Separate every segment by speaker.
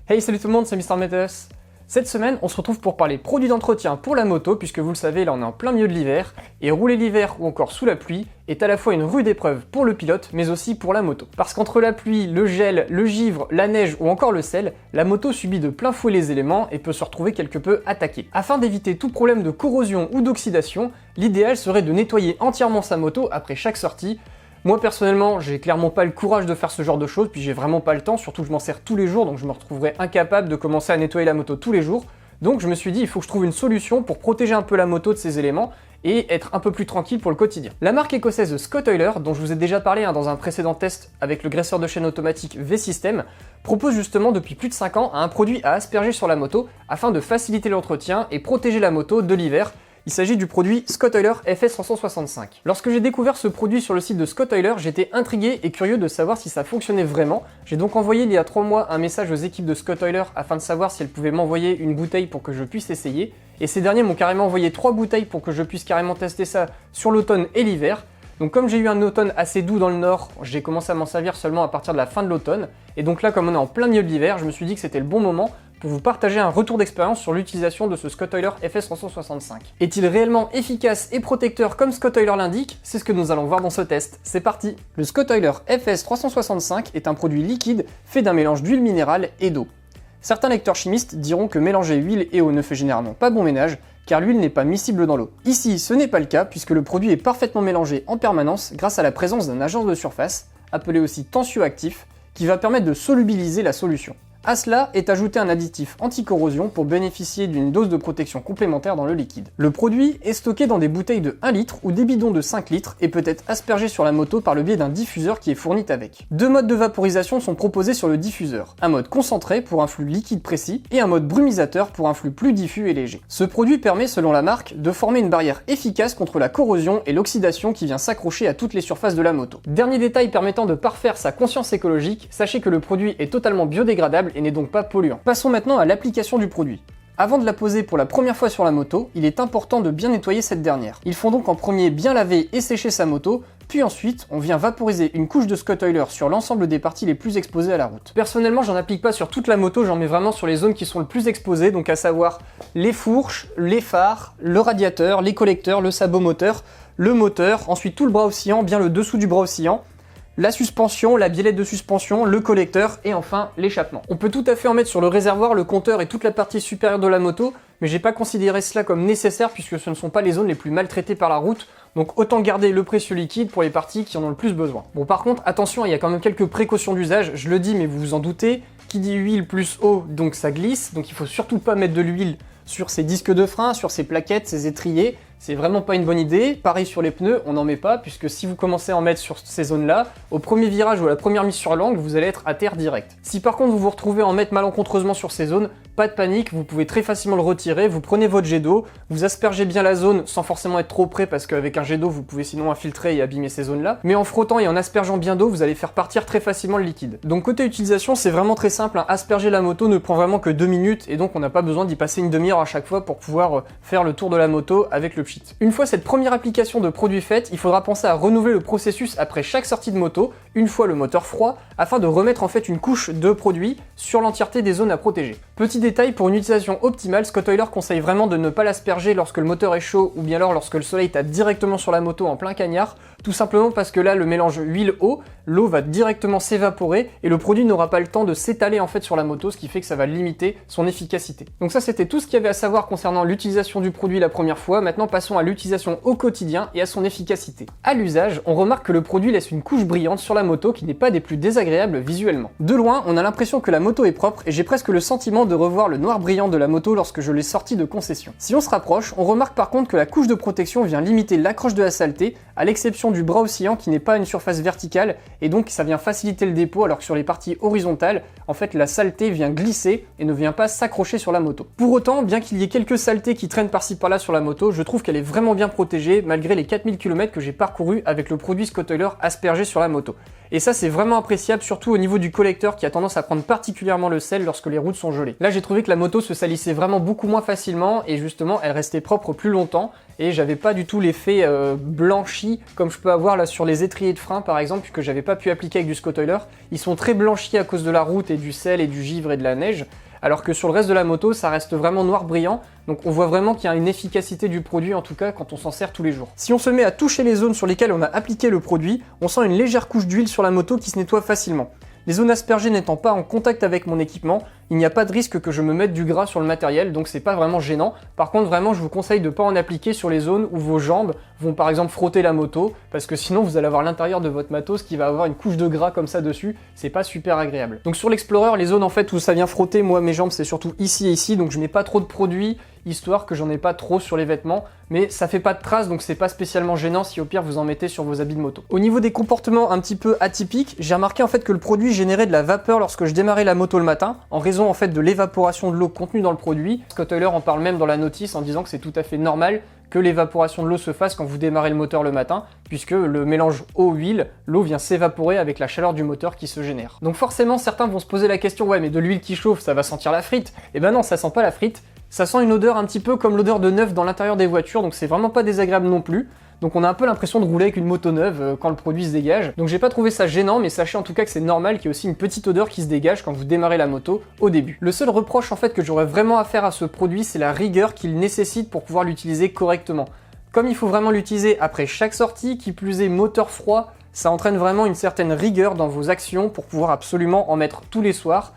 Speaker 1: Hey, salut tout le monde, c'est Mr Meteos. Cette semaine, on se retrouve pour parler produits d'entretien pour la moto, puisque vous le savez, là on est en plein milieu de l'hiver, et rouler l'hiver ou encore sous la pluie est à la fois une rude épreuve pour le pilote, mais aussi pour la moto. Parce qu'entre la pluie, le gel, le givre, la neige ou encore le sel, la moto subit de plein fouet les éléments et peut se retrouver quelque peu attaquée. Afin d'éviter tout problème de corrosion ou d'oxydation, l'idéal serait de nettoyer entièrement sa moto après chaque sortie. Moi personnellement, j'ai clairement pas le courage de faire ce genre de choses, puis j'ai vraiment pas le temps, surtout que je m'en sers tous les jours, donc je me retrouverais incapable de commencer à nettoyer la moto tous les jours. Donc je me suis dit, il faut que je trouve une solution pour protéger un peu la moto de ces éléments et être un peu plus tranquille pour le quotidien. La marque écossaise Scott Oiler, dont je vous ai déjà parlé dans un précédent test avec le graisseur de chaîne automatique V-System, propose justement depuis plus de 5 ans un produit à asperger sur la moto afin de faciliter l'entretien et protéger la moto de l'hiver. Il s'agit du produit Scott Oiler FS365. Lorsque j'ai découvert ce produit sur le site de Scott Oiler, j'étais intrigué et curieux de savoir si ça fonctionnait vraiment. J'ai donc envoyé il y a 3 mois un message aux équipes de Scott Oiler afin de savoir si elles pouvaient m'envoyer une bouteille pour que je puisse essayer. Et ces derniers m'ont carrément envoyé 3 bouteilles pour que je puisse carrément tester ça sur l'automne et l'hiver. Donc comme j'ai eu un automne assez doux dans le nord, j'ai commencé à m'en servir seulement à partir de la fin de l'automne. Et donc là, comme on est en plein milieu de l'hiver, je me suis dit que c'était le bon moment pour vous partager un retour d'expérience sur l'utilisation de ce Scott Oiler FS365. Est-il réellement efficace et protecteur comme Scott Oiler l'indique? C'est ce que nous allons voir dans ce test. C'est parti! Le Scott Oiler FS365 est un produit liquide fait d'un mélange d'huile minérale et d'eau. Certains lecteurs chimistes diront que mélanger huile et eau ne fait généralement pas bon ménage, car l'huile n'est pas miscible dans l'eau. Ici, ce n'est pas le cas puisque le produit est parfaitement mélangé en permanence grâce à la présence d'un agent de surface, appelé aussi tensioactif, qui va permettre de solubiliser la solution. À cela est ajouté un additif anti-corrosion pour bénéficier d'une dose de protection complémentaire dans le liquide. Le produit est stocké dans des bouteilles de 1 litre ou des bidons de 5 litres et peut être aspergé sur la moto par le biais d'un diffuseur qui est fourni avec. 2 modes de vaporisation sont proposés sur le diffuseur. Un mode concentré pour un flux liquide précis et un mode brumisateur pour un flux plus diffus et léger. Ce produit permet, selon la marque, de former une barrière efficace contre la corrosion et l'oxydation qui vient s'accrocher à toutes les surfaces de la moto. Dernier détail permettant de parfaire sa conscience écologique, sachez que le produit est totalement biodégradable et n'est donc pas polluant. Passons maintenant à l'application du produit. Avant de la poser pour la première fois sur la moto, il est important de bien nettoyer cette dernière. Il faut donc en premier bien laver et sécher sa moto, puis ensuite on vient vaporiser une couche de Scott Oiler sur l'ensemble des parties les plus exposées à la route. Personnellement, j'en applique pas sur toute la moto, j'en mets vraiment sur les zones qui sont le plus exposées, donc à savoir les fourches, les phares, le radiateur, les collecteurs, le sabot moteur, le moteur, ensuite tout le bras oscillant, bien le dessous du bras oscillant, la suspension, la biellette de suspension, le collecteur et enfin l'échappement. On peut tout à fait en mettre sur le réservoir, le compteur et toute la partie supérieure de la moto, mais j'ai pas considéré cela comme nécessaire puisque ce ne sont pas les zones les plus maltraitées par la route, donc autant garder le précieux liquide pour les parties qui en ont le plus besoin. Bon, par contre, attention, il y a quand même quelques précautions d'usage, je le dis mais vous vous en doutez, qui dit huile plus eau, donc ça glisse, donc il faut surtout pas mettre de l'huile sur ses disques de frein, sur ses plaquettes, ses étriers, c'est vraiment pas une bonne idée. Pareil sur les pneus, on n'en met pas, puisque si vous commencez à en mettre sur ces zones-là, au premier virage ou à la première mise sur l'angle, vous allez être à terre direct. Si par contre vous vous retrouvez à en mettre malencontreusement sur ces zones, pas de panique, vous pouvez très facilement le retirer, vous prenez votre jet d'eau, vous aspergez bien la zone sans forcément être trop près, parce qu'avec un jet d'eau, vous pouvez sinon infiltrer et abîmer ces zones-là, mais en frottant et en aspergeant bien d'eau, vous allez faire partir très facilement le liquide. Donc côté utilisation, c'est vraiment très simple, hein. Asperger la moto ne prend vraiment que 2 minutes, et donc on n'a pas besoin d'y passer une demi-heure à chaque fois pour pouvoir faire le tour de la moto avec le pchit. Une fois cette première application de produit faite, il faudra penser à renouveler le processus après chaque sortie de moto, une fois le moteur froid, afin de remettre en fait une couche de produit sur l'entièreté des zones à protéger. Petit détail, pour une utilisation optimale, Scott Oiler conseille vraiment de ne pas l'asperger lorsque le moteur est chaud ou bien alors lorsque le soleil tape directement sur la moto en plein cagnard, tout simplement parce que là le mélange huile-eau, l'eau va directement s'évaporer et le produit n'aura pas le temps de s'étaler en fait sur la moto, ce qui fait que ça va limiter son efficacité. Donc ça c'était tout ce qu'il y avait à savoir concernant l'utilisation du produit la première fois. Maintenant passons à l'utilisation au quotidien et à son efficacité. À l'usage, on remarque que le produit laisse une couche brillante sur la moto qui n'est pas des plus désagréables visuellement. De loin, on a l'impression que la moto est propre et j'ai presque le sentiment de revoir le noir brillant de la moto lorsque je l'ai sortie de concession. Si on se rapproche, on remarque par contre que la couche de protection vient limiter l'accroche de la saleté, à l'exception du bras oscillant qui n'est pas une surface verticale et donc ça vient faciliter le dépôt, alors que sur les parties horizontales, en fait la saleté vient glisser et ne vient pas s'accrocher sur la moto. Pour autant, bien qu'il y ait quelques saletés qui traînent par-ci par-là sur la moto, je trouve qu'elle est vraiment bien protégée malgré les 4000 km que j'ai parcouru avec le produit Scott Oiler aspergé sur la moto. Et ça c'est vraiment appréciable, surtout au niveau du collecteur qui a tendance à prendre particulièrement le sel lorsque les routes sont gelées. Là j'ai trouvé que la moto se salissait vraiment beaucoup moins facilement et justement elle restait propre plus longtemps et j'avais pas du tout l'effet blanchi comme je peux avoir là sur les étriers de frein par exemple que j'avais pas pu appliquer avec du Scott Oiler. Ils sont très blanchis à cause de la route et du sel et du givre et de la neige. Alors que sur le reste de la moto, ça reste vraiment noir brillant, donc on voit vraiment qu'il y a une efficacité du produit, en tout cas quand on s'en sert tous les jours. Si on se met à toucher les zones sur lesquelles on a appliqué le produit, on sent une légère couche d'huile sur la moto qui se nettoie facilement. Les zones aspergées n'étant pas en contact avec mon équipement, il n'y a pas de risque que je me mette du gras sur le matériel, donc c'est pas vraiment gênant. Par contre, vraiment, je vous conseille de ne pas en appliquer sur les zones où vos jambes vont par exemple frotter la moto, parce que sinon vous allez avoir l'intérieur de votre matos qui va avoir une couche de gras comme ça dessus, c'est pas super agréable. Donc sur l'Explorer, les zones en fait où ça vient frotter, moi mes jambes c'est surtout ici et ici, donc je mets pas trop de produits, histoire que j'en ai pas trop sur les vêtements, mais ça fait pas de traces donc c'est pas spécialement gênant si au pire vous en mettez sur vos habits de moto. Au niveau des comportements un petit peu atypiques, j'ai remarqué en fait que le produit générait de la vapeur lorsque je démarrais la moto le matin, en raison en fait de l'évaporation de l'eau contenue dans le produit. Scott Oiler en parle même dans la notice en disant que c'est tout à fait normal que l'évaporation de l'eau se fasse quand vous démarrez le moteur le matin, puisque le mélange eau-huile, l'eau vient s'évaporer avec la chaleur du moteur qui se génère. Donc forcément certains vont se poser la question, ouais mais de l'huile qui chauffe ça va sentir la frite. Et ben non, ça sent pas la frite, ça sent une odeur un petit peu comme l'odeur de neuf dans l'intérieur des voitures, donc c'est vraiment pas désagréable non plus. Donc on a un peu l'impression de rouler avec une moto neuve quand le produit se dégage. Donc j'ai pas trouvé ça gênant, mais sachez en tout cas que c'est normal qu'il y ait aussi une petite odeur qui se dégage quand vous démarrez la moto au début. Le seul reproche en fait que j'aurais vraiment à faire à ce produit, c'est la rigueur qu'il nécessite pour pouvoir l'utiliser correctement. Comme il faut vraiment l'utiliser après chaque sortie, qui plus est moteur froid, ça entraîne vraiment une certaine rigueur dans vos actions pour pouvoir absolument en mettre tous les soirs,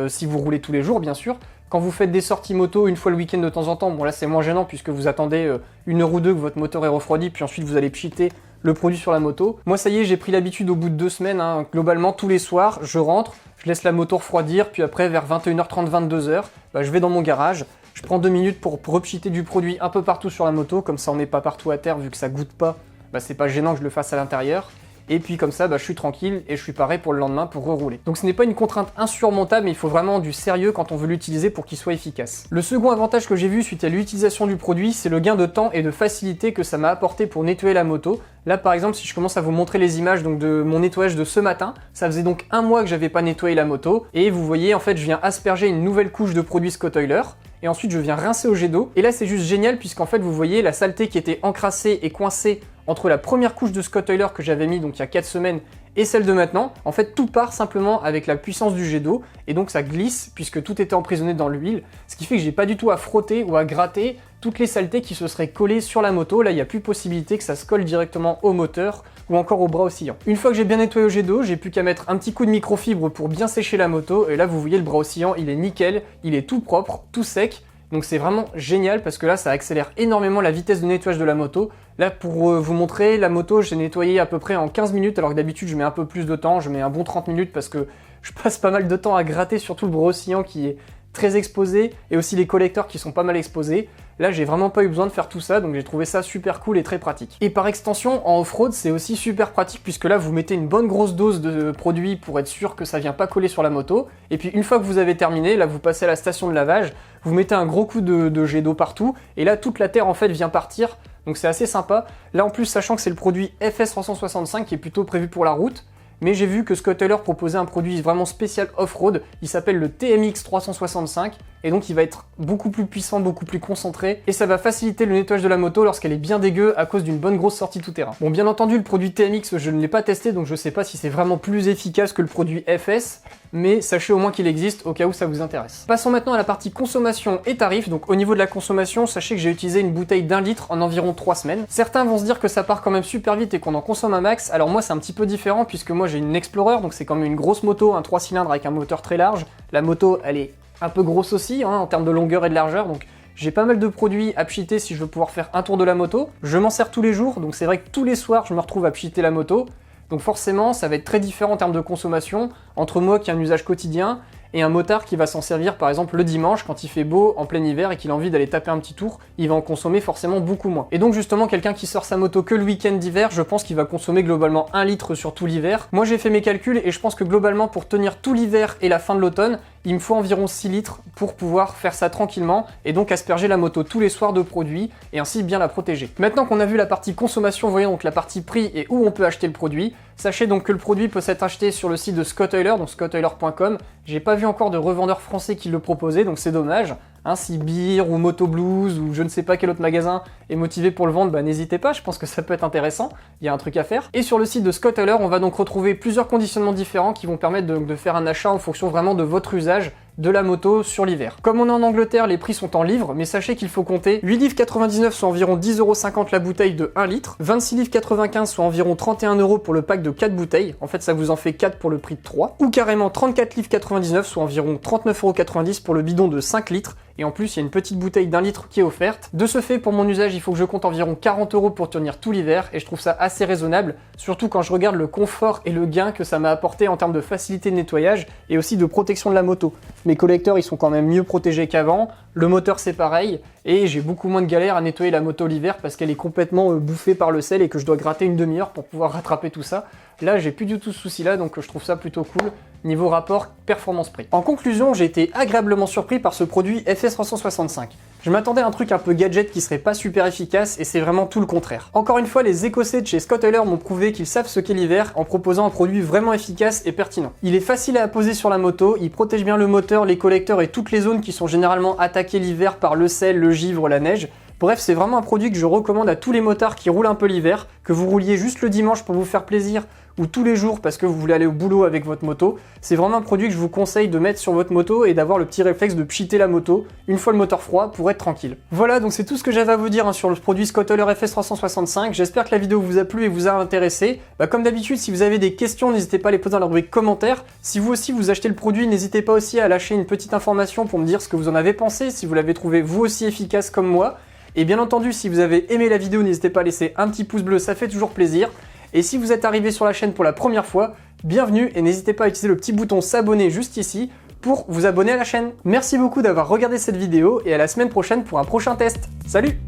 Speaker 1: si vous roulez tous les jours bien sûr. Quand vous faites des sorties moto une fois le week-end de temps en temps, bon là c'est moins gênant puisque vous attendez une heure ou deux que votre moteur est refroidi, puis ensuite vous allez pchiter le produit sur la moto. Moi ça y est, j'ai pris l'habitude au bout de 2 semaines, globalement tous les soirs, je rentre, je laisse la moto refroidir, puis après vers 21h30, 22h, je vais dans mon garage, je prends 2 minutes pour repchiter du produit un peu partout sur la moto, comme ça on met pas partout à terre vu que ça goûte pas, c'est pas gênant que je le fasse à l'intérieur. Et puis comme ça, je suis tranquille et je suis paré pour le lendemain pour rerouler. Donc ce n'est pas une contrainte insurmontable, mais il faut vraiment du sérieux quand on veut l'utiliser pour qu'il soit efficace. Le second avantage que j'ai vu suite à l'utilisation du produit, c'est le gain de temps et de facilité que ça m'a apporté pour nettoyer la moto. Là par exemple, si je commence à vous montrer les images donc de mon nettoyage de ce matin, ça faisait donc 1 mois que j'avais pas nettoyé la moto, et vous voyez en fait je viens asperger une nouvelle couche de produit Scott Oiler, et ensuite je viens rincer au jet d'eau, et là c'est juste génial puisqu'en fait vous voyez la saleté qui était encrassée et coincée entre la première couche de Scott Oiler que j'avais mis donc il y a 4 semaines et celle de maintenant, en fait tout part simplement avec la puissance du jet d'eau et donc ça glisse puisque tout était emprisonné dans l'huile, ce qui fait que j'ai pas du tout à frotter ou à gratter toutes les saletés qui se seraient collées sur la moto. Là il n'y a plus possibilité que ça se colle directement au moteur ou encore au bras oscillant. Une fois que j'ai bien nettoyé au jet d'eau, j'ai plus qu'à mettre un petit coup de microfibre pour bien sécher la moto et là vous voyez le bras oscillant, il est nickel, il est tout propre, tout sec. Donc c'est vraiment génial parce que là ça accélère énormément la vitesse de nettoyage de la moto. Là pour vous montrer, la moto j'ai nettoyé à peu près en 15 minutes alors que d'habitude je mets un peu plus de temps, je mets un bon 30 minutes parce que je passe pas mal de temps à gratter surtout le bras oscillant qui est très exposé et aussi les collecteurs qui sont pas mal exposés. Là j'ai vraiment pas eu besoin de faire tout ça donc j'ai trouvé ça super cool et très pratique. Et par extension en off-road c'est aussi super pratique puisque là vous mettez une bonne grosse dose de produit pour être sûr que ça vient pas coller sur la moto et puis une fois que vous avez terminé, là vous passez à la station de lavage, vous mettez un gros coup de jet d'eau partout et là toute la terre en fait vient partir donc c'est assez sympa. Là en plus sachant que c'est le produit FS 365 qui est plutôt prévu pour la route, mais j'ai vu que Scott Oiler proposait un produit vraiment spécial off-road, il s'appelle le TMX 365, et donc il va être beaucoup plus puissant, beaucoup plus concentré, et ça va faciliter le nettoyage de la moto lorsqu'elle est bien dégueu à cause d'une bonne grosse sortie tout-terrain. Bon bien entendu le produit TMX je ne l'ai pas testé, donc je sais pas si c'est vraiment plus efficace que le produit FS, mais sachez au moins qu'il existe au cas où ça vous intéresse. Passons maintenant à la partie consommation et tarifs. Donc au niveau de la consommation, sachez que j'ai utilisé une bouteille d'1 litre en environ 3 semaines. Certains vont se dire que ça part quand même super vite et qu'on en consomme un max, alors moi c'est un petit peu différent puisque moi j'ai une Explorer, donc c'est quand même une grosse moto, un 3 cylindres avec un moteur très large. La moto elle est un peu grosse aussi en termes de longueur et de largeur, donc j'ai pas mal de produits à pchiter si je veux pouvoir faire un tour de la moto. Je m'en sers tous les jours, donc c'est vrai que tous les soirs je me retrouve à pchiter la moto. Donc forcément, ça va être très différent en termes de consommation entre moi qui ai un usage quotidien et un motard qui va s'en servir par exemple le dimanche quand il fait beau en plein hiver et qu'il a envie d'aller taper un petit tour, il va en consommer forcément beaucoup moins. Et donc justement quelqu'un qui sort sa moto que le week-end d'hiver, je pense qu'il va consommer globalement 1 litre sur tout l'hiver. Moi j'ai fait mes calculs et je pense que globalement pour tenir tout l'hiver et la fin de l'automne, il me faut environ 6 litres pour pouvoir faire ça tranquillement et donc asperger la moto tous les soirs de produits et ainsi bien la protéger. Maintenant qu'on a vu la partie consommation, voyons donc la partie prix et où on peut acheter le produit. Sachez donc que le produit peut s'être acheté sur le site de Scott Oiler, donc scottoiler.com. J'ai pas vu encore de revendeur français qui le proposait, donc c'est dommage. Si Beer ou Moto Blues ou je ne sais pas quel autre magasin est motivé pour le vendre, bah n'hésitez pas, je pense que ça peut être intéressant, il y a un truc à faire. Et sur le site de Scott Oiler, on va donc retrouver plusieurs conditionnements différents qui vont permettre de faire un achat en fonction vraiment de votre usage de la moto sur l'hiver. Comme on est en Angleterre, les prix sont en livres, mais sachez qu'il faut compter 8 livres 99 soit environ 10,50 € la bouteille de 1 litre, 26 livres 95 soit environ 31 € pour le pack de 4 bouteilles, en fait ça vous en fait 4 pour le prix de 3, ou carrément 34 livres 99 soit environ 39,90 € pour le bidon de 5 litres, et en plus il y a une petite bouteille d'1 litre qui est offerte. De ce fait, pour mon usage, il faut que je compte environ 40 € pour tenir tout l'hiver, et je trouve ça assez raisonnable, surtout quand je regarde le confort et le gain que ça m'a apporté en termes de facilité de nettoyage, et aussi de protection de la moto. Mes collecteurs, ils sont quand même mieux protégés qu'avant, le moteur c'est pareil, et j'ai beaucoup moins de galère à nettoyer la moto l'hiver parce qu'elle est complètement bouffée par le sel et que je dois gratter une demi-heure pour pouvoir rattraper tout ça. Là, j'ai plus du tout ce souci-là, donc je trouve ça plutôt cool, niveau rapport performance-prix. En conclusion, j'ai été agréablement surpris par ce produit FS365. Je m'attendais à un truc un peu gadget qui serait pas super efficace, et c'est vraiment tout le contraire. Encore une fois, les Écossais de chez Scott Oiler m'ont prouvé qu'ils savent ce qu'est l'hiver en proposant un produit vraiment efficace et pertinent. Il est facile à poser sur la moto, il protège bien le moteur, les collecteurs et toutes les zones qui sont généralement attaquées l'hiver par le sel, le givre, la neige. Bref, c'est vraiment un produit que je recommande à tous les motards qui roulent un peu l'hiver, que vous rouliez juste le dimanche pour vous faire plaisir ou tous les jours parce que vous voulez aller au boulot avec votre moto. C'est vraiment un produit que je vous conseille de mettre sur votre moto et d'avoir le petit réflexe de pchiter la moto une fois le moteur froid pour être tranquille. Voilà, donc c'est tout ce que j'avais à vous dire sur le produit Scott Oiler FS365. J'espère que la vidéo vous a plu et vous a intéressé. Comme d'habitude, si vous avez des questions, n'hésitez pas à les poser dans la rubrique commentaires. Si vous aussi vous achetez le produit, n'hésitez pas aussi à lâcher une petite information pour me dire ce que vous en avez pensé, si vous l'avez trouvé vous aussi efficace comme moi. Et bien entendu, si vous avez aimé la vidéo, n'hésitez pas à laisser un petit pouce bleu, ça fait toujours plaisir. Et si vous êtes arrivé sur la chaîne pour la première fois, bienvenue et n'hésitez pas à utiliser le petit bouton s'abonner juste ici pour vous abonner à la chaîne. Merci beaucoup d'avoir regardé cette vidéo et à la semaine prochaine pour un prochain test. Salut!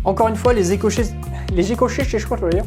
Speaker 1: Encore une fois, les écochés chez Scott Oiler.